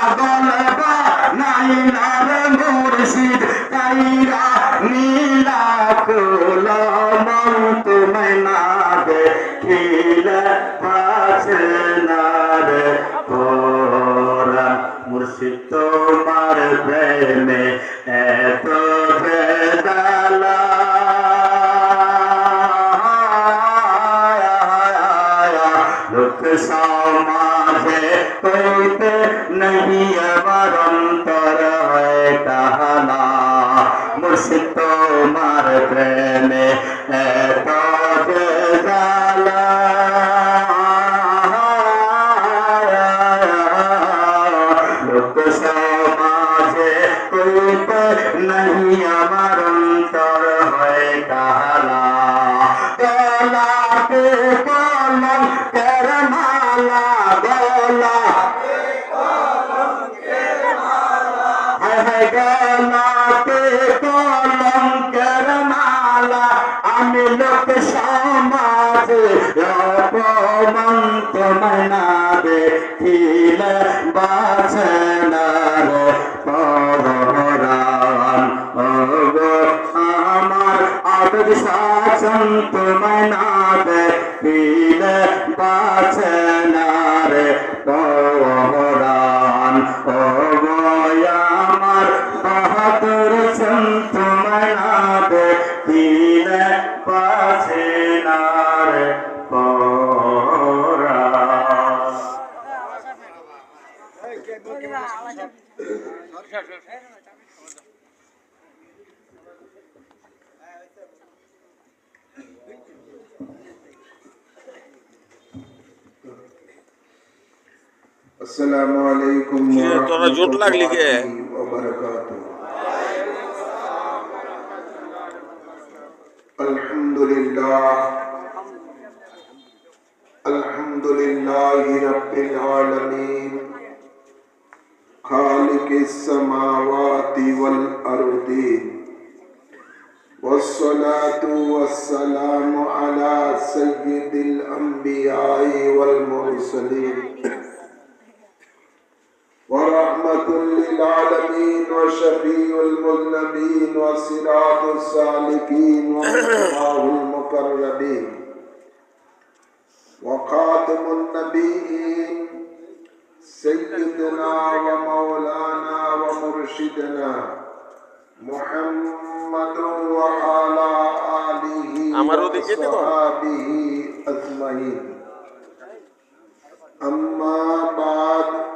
পাগল বানাইলা রে মুর্শিদ কাইরা নীলা কুলম তোমায় না দেখিলে বাঁচে না রে পরাণ মুর্শিদ তোমার প্রেমে এত বেদনা লোক সমাজে কইতে नहीं আমার অন্তর হয় কাহানা মুর্শিদ তোমার প্রেমে এত বেদনা লোক সমাজে কইতে नहीं আমার অন্তর হয় কাহানা গলাতে কলম কের মালা গলাতে কলম কের মালা হায় গলাতে কলম কের মালা আমি লোক সমাজে অপমান তোমায় না দেখিলে বাঁচে না রে পরাণ ওগো আমার আবেগ শাসন তোমায় না দেখিলে বাঁচে না রে পরাণ ওগো আমার বাহাদুর তোমায় না দেখিলে বাঁচে না রে अस्सलामु अलैकुम तोरा जोट लागली के व बरकातुहू अल्हम्दुलिल्लाहि रब्बिल आलमीन खालिकिस समावाति वल अर्दीन वस्सलातु वस्सलामु अला सय्यिदिल अंबिया'i वल मुरसलीन ورحمة للعالمين وشفيع المذنبين وصراط السالكين ومصباح المقربين وخاتم النبيين سيدنا ومولانا ومرشدنا محمد وعلى آله وصحبه أجمعين أما بعد